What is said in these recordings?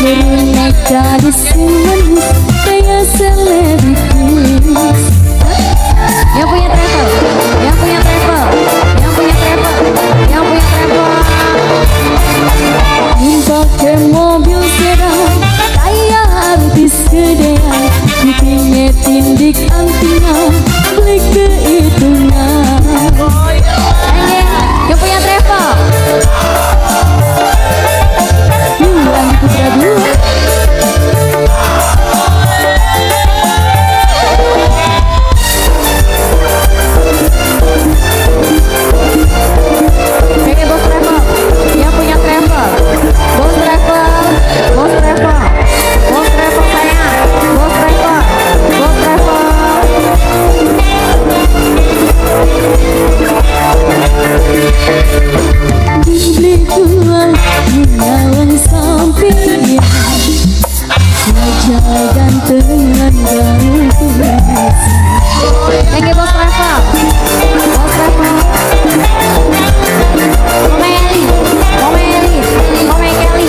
Berunak gadis manis kayak selebritis. Yang punya travel, yang punya travel, yang punya travel, yang punya travel. Pakai mobil sedan kayak artis gedean, bikinnya tindik antinya, klik ke itunya. Yang punya travel. Andi Putra dulu. Oke, bos travel. Yang punya travel. Bos travel. Bos travel. Bos travel sayang. Bos travel. Bos travel. Beli gua menyawang sampingnya, wajah gantengan garis. Thank you, bos travel. Bos travel. Mama Eli, Mama Eli, Mama Kelly,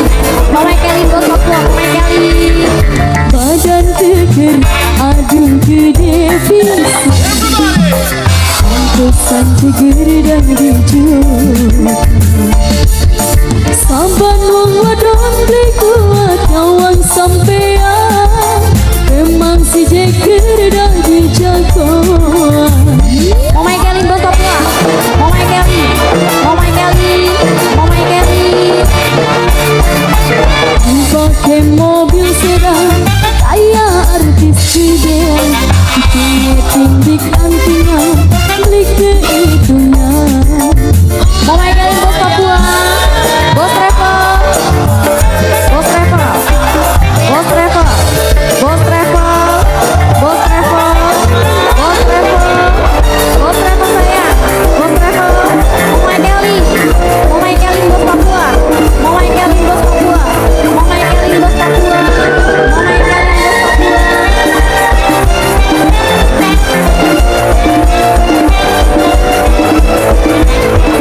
Mama Kelly, bos Papua, Mama Kelly. Badan teker, aduh gede pisang, pantesan ceger dan dijut. Saban wong wadon beli kuat nyawang sampean, emang si jeger dah dijagoan. Mama Kelly bos Papua, Mama Kelly, Mama Kelly, Mama Kelly. Pakai mobil sedan kayak artis gedean, bikinnya tindik antinya, klik ke itunya. Mama Kelly bos Papua. Bos travel, bos travel, bos travel, bos travel, bos travel, bos travel, bos travel sayang, bos travel. Mama Kelly, Mama Kelly bos Papua, Mama Kelly bos Papua, Mama Kelly bos Papua, Mama Kelly bos Papua.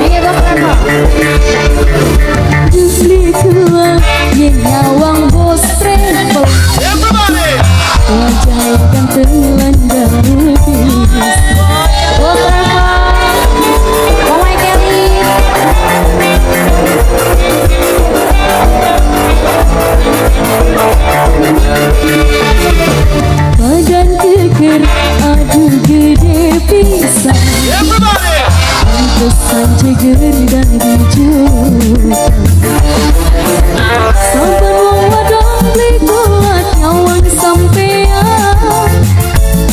Ini bos travel. Beli tua yang nyawang bos travel, wajah gantengan garis. Bos travel, Mama Kelly. Badan keker, aduh gede pisang, pantesan ceger dan dijut. Sabar wong wadon beli kuat nyawang sampean,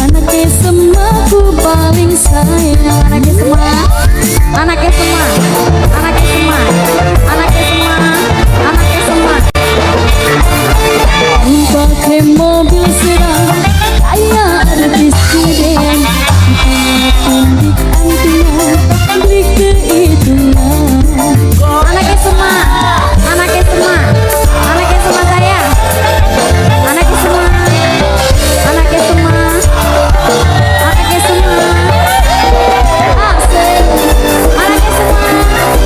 anaknya semaku paling sayang. Anaknya semua, anaknya semua, anaknya semua, anaknya semua, anaknya semua. Pakai mobil sedan kayak artis gedean, bikinnya tindik antinya, klik ke itunya. Anaknya semua, anaknya semua, anaknya semua sayang, anaknya semua, anaknya semua, anaknya semua, asik, anaknya semua.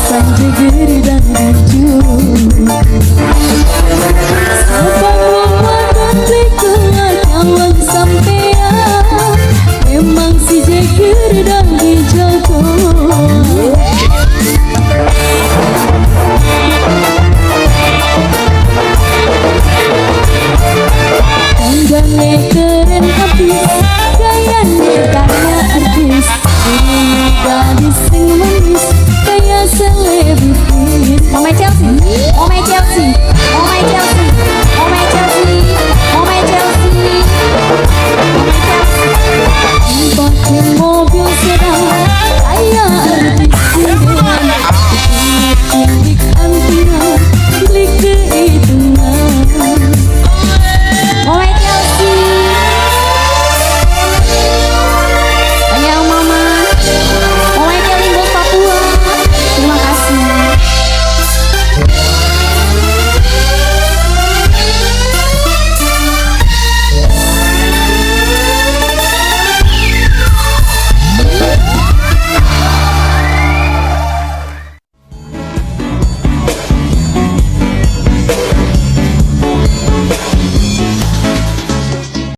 sang jeger dan lucu. Sabang wong wadon liku kawan sampean, memang si jeger dan dijogo. Tanggane keren habis, gayane kaya artis, ini gadis sing manis kaya selera.